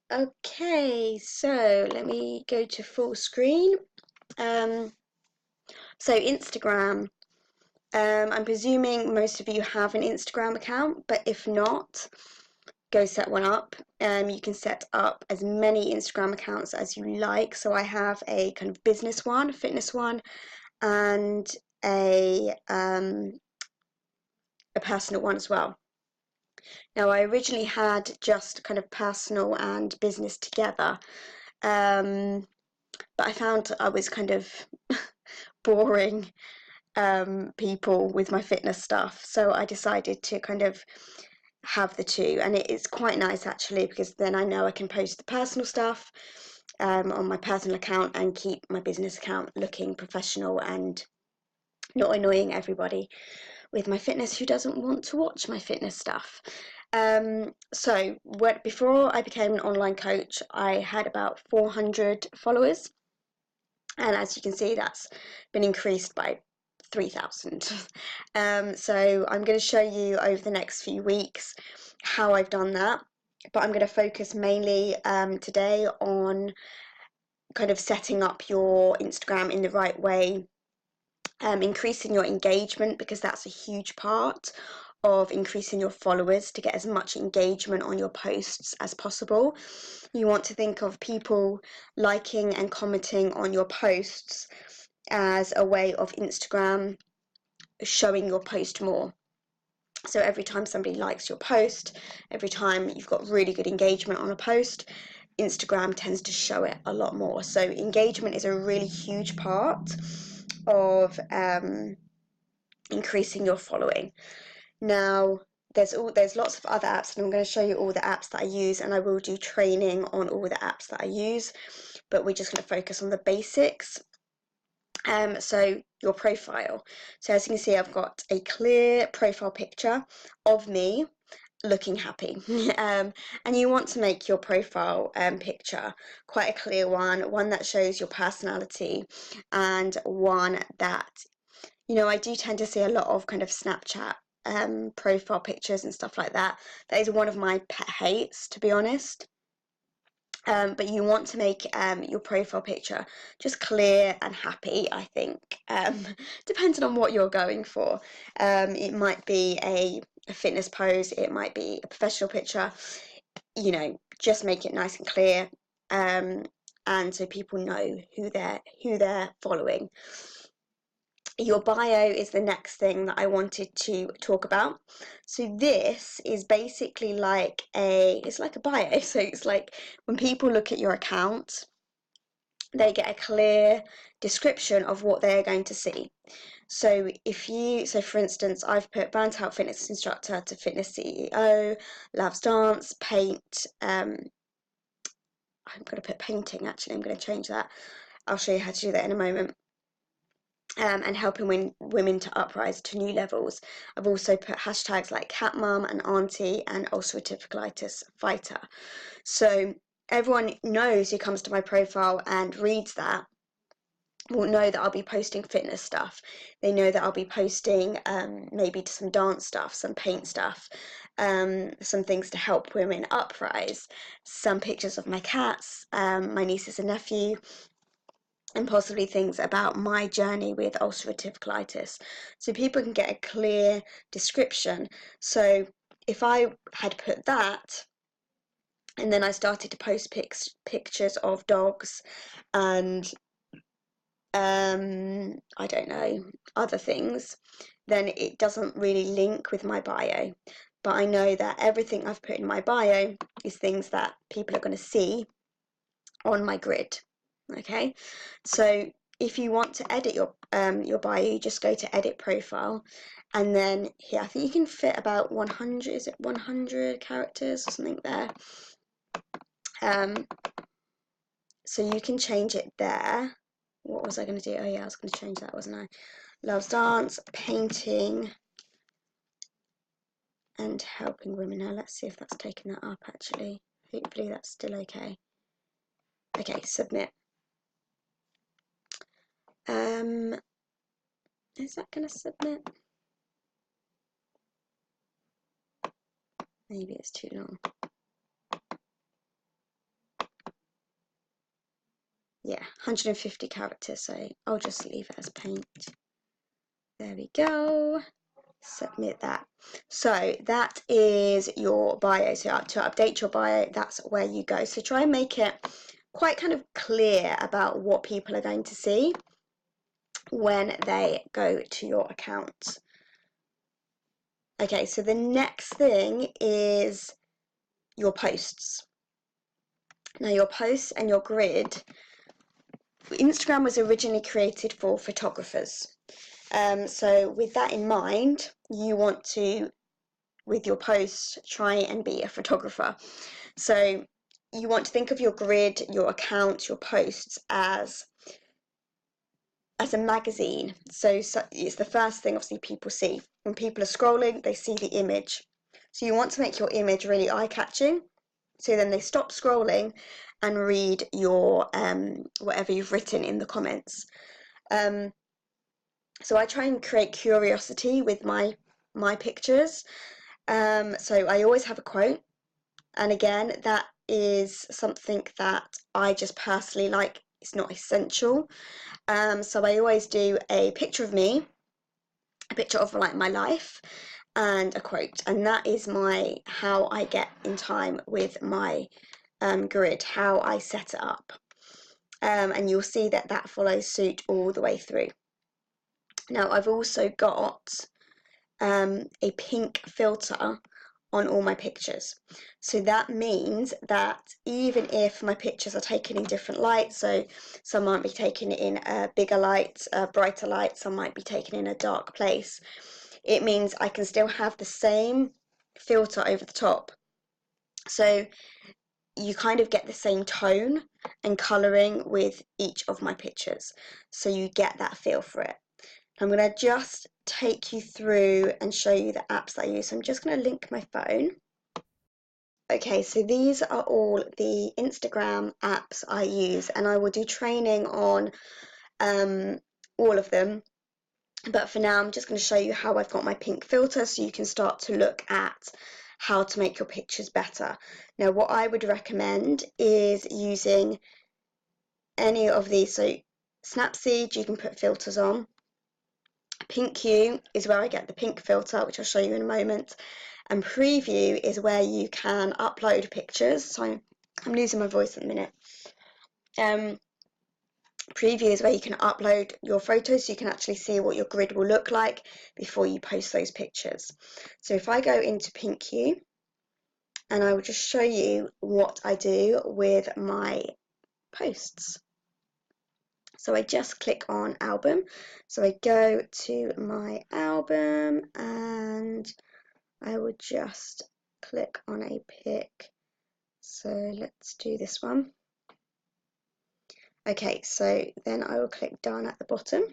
Okay, so let me go to full screen. Um, so Instagram. I'm presuming most of you have an Instagram account, but if not, go set one up. You can set up as many Instagram accounts as you like. So I have a kind of business one, fitness one, and a personal one as well. Now, I originally had just kind of personal and business together, but I found I was kind of boring people with my fitness stuff, so I decided to kind of have the two, and it is quite nice actually because then I know I can post the personal stuff on my personal account and keep my business account looking professional and not annoying everybody with my fitness who doesn't want to watch my fitness stuff. Before I became an online coach, I had about 400 followers, and as you can see, that's been increased by 3,000. So I'm going to show you over the next few weeks how I've done that, but I'm going to focus mainly today on kind of setting up your Instagram in the right way, increasing your engagement, because that's a huge part of increasing your followers, to get as much engagement on your posts as possible. You want to think of people liking and commenting on your posts as a way of Instagram showing your post more. So every time somebody likes your post, every time you've got really good engagement on a post, Instagram tends to show it a lot more. So engagement is a really huge part of increasing your following. Now, there's lots of other apps, and I'm going to show you all the apps that I use, and I will do training on all the apps that I use, but we're just going to focus on the basics. So your profile. So as you can see, I've got a clear profile picture of me looking happy. And you want to make your profile picture quite a clear one that shows your personality, and one that, I do tend to see a lot of kind of Snapchat profile pictures and stuff like that. That is one of my pet hates, to be honest. But you want to make your profile picture just clear and happy, I think, depending on what you're going for. It might be a fitness pose, it might be a professional picture, just make it nice and clear, and so people know who they're following. Your bio is the next thing that I wanted to talk about. So this is basically it's like a bio. So it's like when people look at your account, they get a clear description of what they're going to see. So for instance, I've put burnt out fitness instructor to fitness CEO, loves dance, paint. I'm going to put painting, actually. I'm going to change that. I'll show you how to do that in a moment. And helping women to uprise to new levels. I've also put hashtags like cat mum and auntie and ulcerative colitis fighter. So everyone knows who comes to my profile and reads that will know that I'll be posting fitness stuff. They know that I'll be posting maybe some dance stuff, some paint stuff, some things to help women uprise, some pictures of my cats, my nieces and nephew, and possibly things about my journey with ulcerative colitis, so people can get a clear description. So if I had put that, and then I started to post pictures of dogs and I don't know, other things, then it doesn't really link with my bio. But I know that everything I've put in my bio is things that people are going to see on my grid. Okay, so if you want to edit your bio, you just go to edit profile, and then here I think you can fit about 100, is it 100 characters or something there, so you can change it there. What was I going to do? Oh yeah, I was going to change that, wasn't I? Loves dance, painting, and helping women. Now let's see if that's taken that up, actually. Hopefully that's still okay. Okay, submit. Is that going to submit? Maybe it's too long. 150 characters, so I'll just leave it as paint. There we go. Submit that. So that is your bio. So to update your bio, that's where you go. So try and make it quite kind of clear about what people are going to see when they go to your account. Okay, so the next thing is your posts. Now your posts and your grid, Instagram was originally created for photographers. So with that in mind, you want to, with your posts, try and be a photographer. So you want to think of your grid, your account, your posts as a magazine. So it's the first thing obviously people see. When people are scrolling, they see the image. So you want to make your image really eye-catching, so then they stop scrolling and read your whatever you've written in the comments. So I try and create curiosity with my pictures. So I always have a quote, and again, that is something that I just personally like. It's not essential. So I always do a picture of me, a picture of like my life, and a quote, and that is how I get in time with my grid, how I set it up. And you'll see that follows suit all the way through. Now I've also got a pink filter on all my pictures. So that means that even if my pictures are taken in different lights, so some might be taken in a bigger light, a brighter light, some might be taken in a dark place, it means I can still have the same filter over the top. So you kind of get the same tone and colouring with each of my pictures, so you get that feel for it. I'm going to just take you through and show you the apps that I use. So I'm just going to link my phone. Okay, so these are all the Instagram apps I use, and I will do training on all of them. But for now, I'm just going to show you how I've got my pink filter, so you can start to look at how to make your pictures better. Now, what I would recommend is using any of these. So Snapseed, you can put filters on. PinkU is where I get the pink filter, which I'll show you in a moment. And Preview is where you can upload pictures. So I'm losing my voice at the minute. Preview is where you can upload your photos, so you can actually see what your grid will look like before you post those pictures. So if I go into PinkU, and I will just show you what I do with my posts. So I just click on album. So I go to my album and I would just click on a pic. So let's do this one. Okay, so then I will click done at the bottom.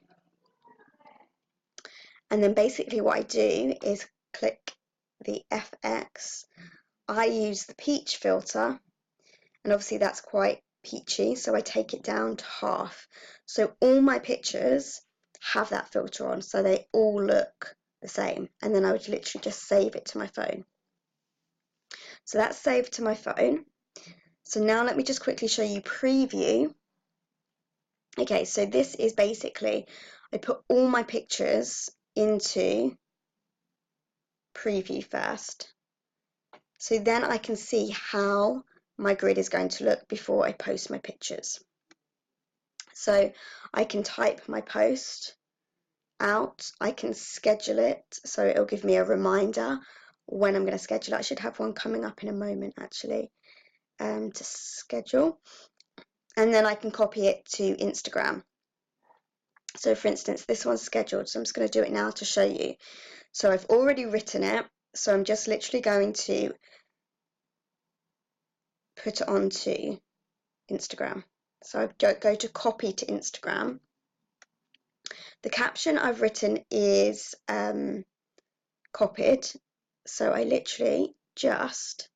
And then basically what I do is click the FX. I use the peach filter, and obviously that's quite peachy, so I take it down to half. So all my pictures have that filter on, so they all look the same. And then I would literally just save it to my phone. So that's saved to my phone. So now let me just quickly show you Preview. Okay, so this is basically, I put all my pictures into Preview first. So then I can see how my grid is going to look before I post my pictures. So I can type my post out, I can schedule it, so it'll give me a reminder when I'm going to schedule it. I should have one coming up in a moment actually to schedule, and then I can copy it to Instagram. So for instance, this one's scheduled, so I'm just going to do it now to show you. So I've already written it, so I'm just literally going to put it onto Instagram. So I go to copy to Instagram. The caption I've written is copied, so I literally just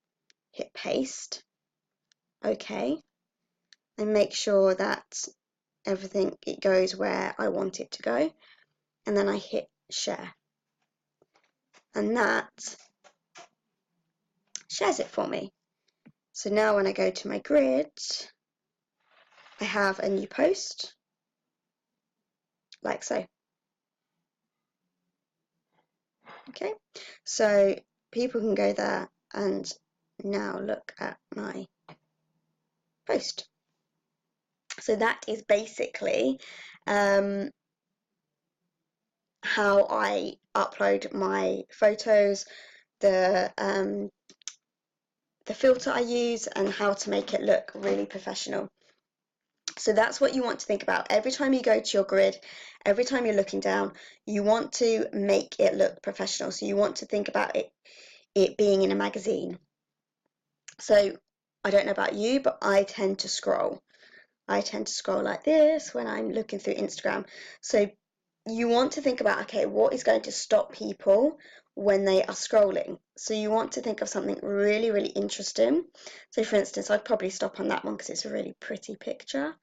hit paste, okay, and make sure that everything it goes where I want it to go, and then I hit share, and that shares it for me. So now when I go to my grid, I have a new post, like so. Okay, so people can go there and now look at my post. So that is basically how I upload my photos, the filter I use, and how to make it look really professional. So that's what you want to think about. Every time you go to your grid, every time you're looking down, you want to make it look professional. So you want to think about it being in a magazine. So I don't know about you, but I tend to scroll. I tend to scroll like this when I'm looking through Instagram. So you want to think about, okay, what is going to stop people when they are scrolling? So you want to think of something really, really interesting. So for instance, I'd probably stop on that one because it's a really pretty picture.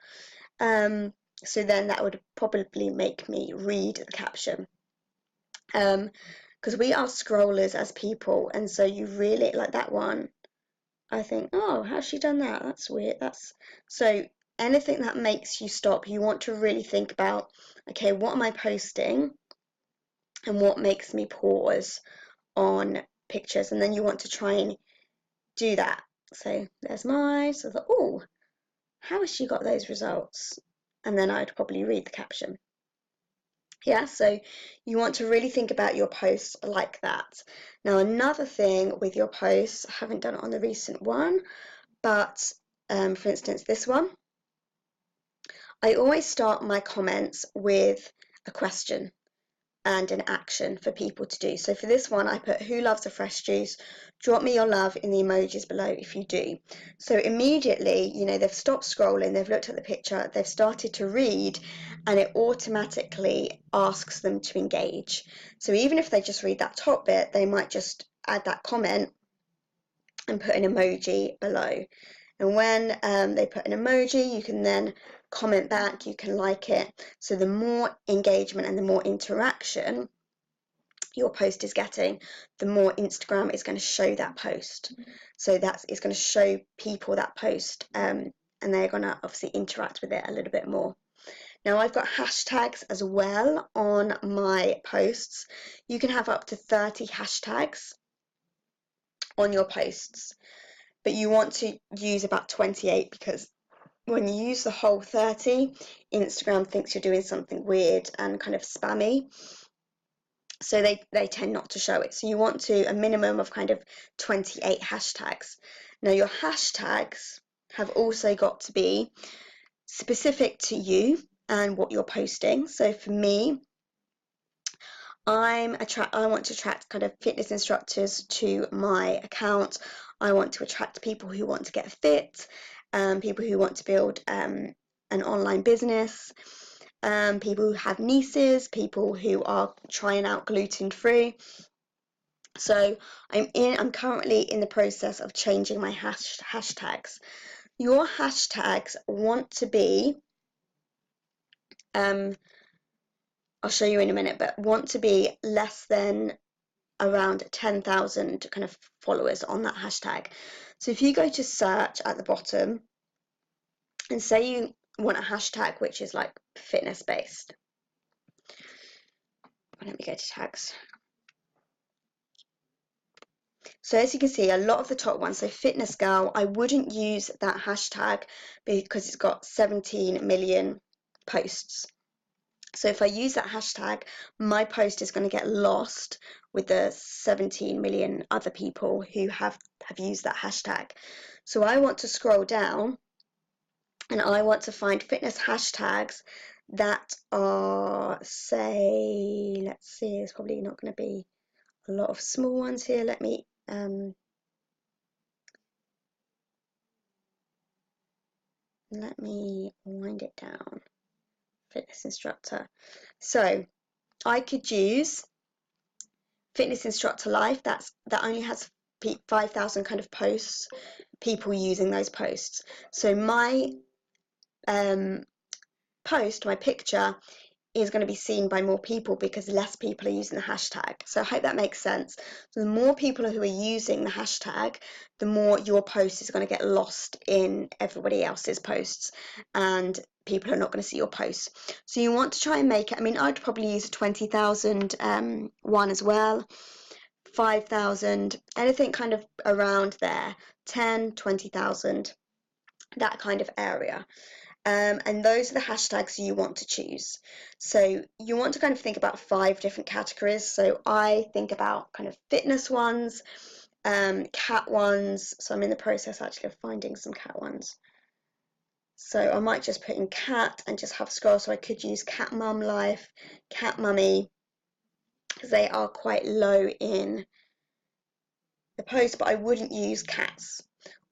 So then that would probably make me read the caption. Because we are scrollers as people, and so you really like that one. I think, oh, how's she done that? That's weird. That's so anything that makes you stop, you want to really think about, okay, what am I posting and what makes me pause on pictures, and then you want to try and do that. So there's mine. So I thought, oh, how has she got those results? And then I'd probably read the caption. Yeah, so you want to really think about your posts like that. Now, another thing with your posts, I haven't done it on the recent one, but for instance, this one, I always start my comments with a question and an action for people to do. So for this one, I put, who loves a fresh juice? Drop me your love in the emojis below if you do. So immediately, you know, they've stopped scrolling, they've looked at the picture, they've started to read, and it automatically asks them to engage. So even if they just read that top bit, they might just add that comment and put an emoji below. And when they put an emoji, you can then comment back, you can like it. So the more engagement and the more interaction your post is getting, the more Instagram is going to show that post. So it's going to show people that post, and they're going to obviously interact with it a little bit more. Now I've got hashtags as well on my posts. You can have up to 30 hashtags on your posts, but you want to use about 28 because when you use the whole 30, Instagram thinks you're doing something weird and kind of spammy. So they tend not to show it. So you want to a minimum of kind of 28 hashtags. Now your hashtags have also got to be specific to you and what you're posting. So for me, I want to attract kind of fitness instructors to my account. I want to attract people who want to get fit, people who want to build an online business, people who have nieces, people who are trying out gluten-free. So I'm currently in the process of changing my hashtags. Your hashtags want to be, I'll show you in a minute, but want to be less than around 10,000 kind of followers on that hashtag. So if you go to search at the bottom and say you want a hashtag which is like fitness based. Let me go to tags. So as you can see, a lot of the top ones, so fitness girl, I wouldn't use that hashtag because it's got 17 million posts. So if I use that hashtag, my post is going to get lost with the 17 million other people who have used that hashtag. So I want to scroll down and I want to find fitness hashtags that are, say, let's see, there's probably not going to be a lot of small ones here. Let me wind it down. Fitness instructor. So I could use fitness instructor life. That only has 5,000 kind of posts, people using those posts. So my post, my picture is going to be seen by more people because less people are using the hashtag. So I hope that makes sense. So the more people who are using the hashtag, the more your post is going to get lost in everybody else's posts, and people are not going to see your posts. So you want to try and make it, I mean, I'd probably use a 20,000 one as well, 5,000, anything kind of around there, 10, 20,000, that kind of area. And those are the hashtags you want to choose. So you want to kind of think about 5 different categories. So I think about kind of fitness ones, cat ones. So I'm in the process actually of finding some cat ones. So I might just put in cat and just have a scroll. So I could use cat mum life, cat mummy, because they are quite low in the post, but I wouldn't use cats,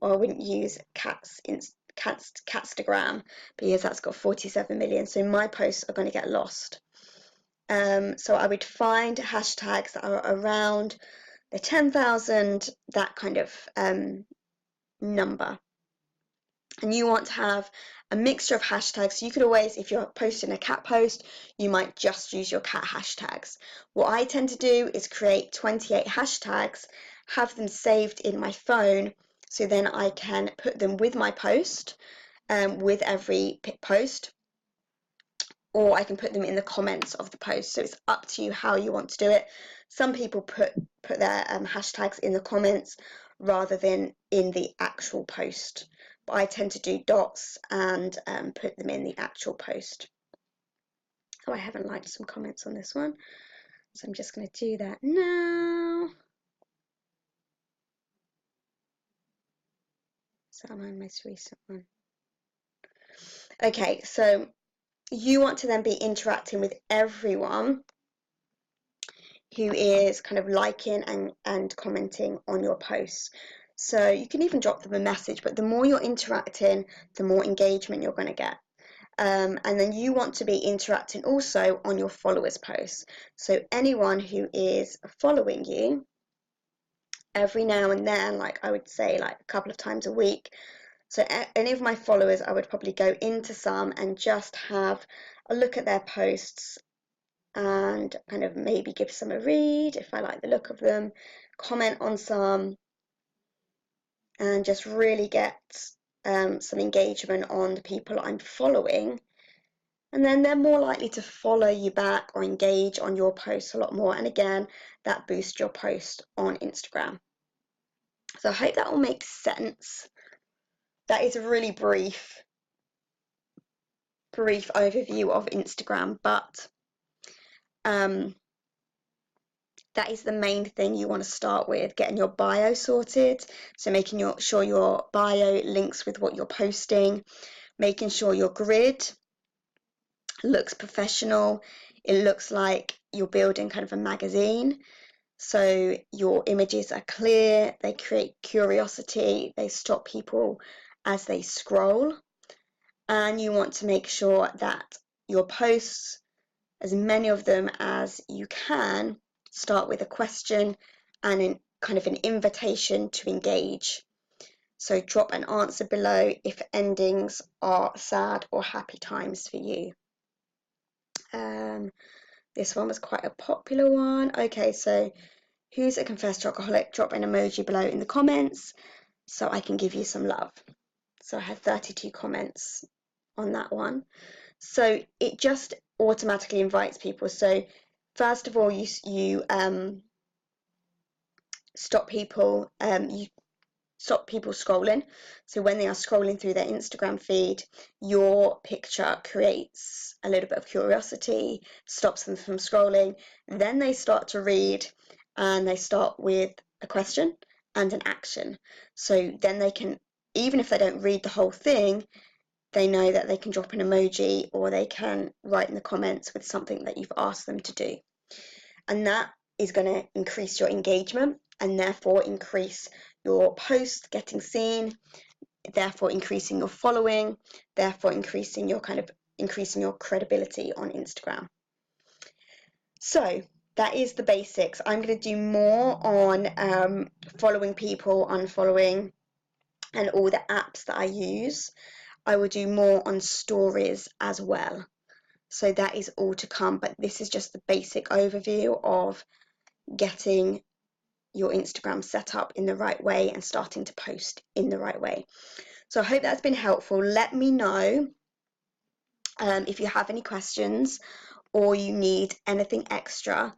or I wouldn't use Catstagram, because that's got 47 million, so my posts are going to get lost. So I would find hashtags that are around the 10,000, that kind of number. And you want to have a mixture of hashtags. So you could always, if you're posting a cat post, you might just use your cat hashtags. What I tend to do is create 28 hashtags, have them saved in my phone, so then I can put them with my post, with every post, or I can put them in the comments of the post. So it's up to you how you want to do it. Some people put their hashtags in the comments rather than in the actual post, but I tend to do dots and put them in the actual post. Oh, I haven't liked some comments on this one, so I'm just going to do that now. So I'm on my most recent one. Okay, so you want to then be interacting with everyone who is kind of liking and commenting on your posts. So you can even drop them a message, but the more you're interacting, the more engagement you're going to get. And then you want to be interacting also on your followers' posts. So anyone who is following you, every now and then, like I would say like a couple of times a week, so any of my followers, I would probably go into some and just have a look at their posts and kind of maybe give some a read if I like the look of them, comment on some, and just really get some engagement on the people I'm following. And then they're more likely to follow you back or engage on your posts a lot more. And again, that boosts your post on Instagram. So I hope that all makes sense. That is a really brief overview of Instagram, but that is the main thing you want to start with, getting your bio sorted. So making sure your bio links with what you're posting, making sure your grid looks professional. It looks like you're building kind of a magazine. So your images are clear, they create curiosity, they stop people as they scroll. And you want to make sure that your posts, as many of them as you can, start with a question and kind of an invitation to engage. So drop an answer below if endings are sad or happy times for you. This one was quite a popular one. Okay, so who's a confessed alcoholic? Drop an emoji below in the comments so I can give you some love. So I had 32 comments on that one. So it just automatically invites people. So first of all, you stop people scrolling. So when they are scrolling through their Instagram feed, your picture creates a little bit of curiosity, stops them from scrolling. Then they start to read, and they start with a question and an action. So then they can, even if they don't read the whole thing, they know that they can drop an emoji or they can write in the comments with something that you've asked them to do. And that is going to increase your engagement and therefore increase your posts getting seen, therefore increasing your following, therefore increasing your credibility on Instagram. So that is the basics. I'm going to do more on following people, unfollowing, and all the apps that I use. I will do more on stories as well. So that is all to come, but this is just the basic overview of getting your Instagram set up in the right way and starting to post in the right way. So I hope that's been helpful. Let me know if you have any questions or you need anything extra,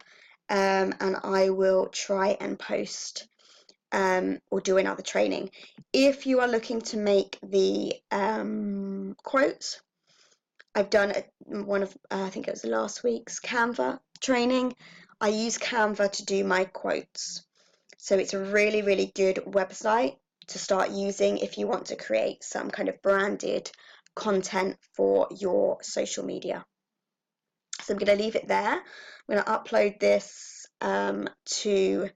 and I will try and post or do another training. If you are looking to make the quotes, I've done one of, I think it was last week's Canva training. I use Canva to do my quotes. So it's a really, really good website to start using if you want to create some kind of branded content for your social media. So I'm going to leave it there. I'm going to upload this to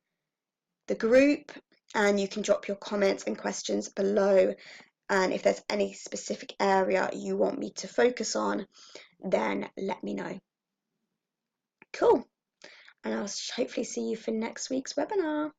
the group, and you can drop your comments and questions below. And if there's any specific area you want me to focus on, then let me know. Cool. And I'll hopefully see you for next week's webinar.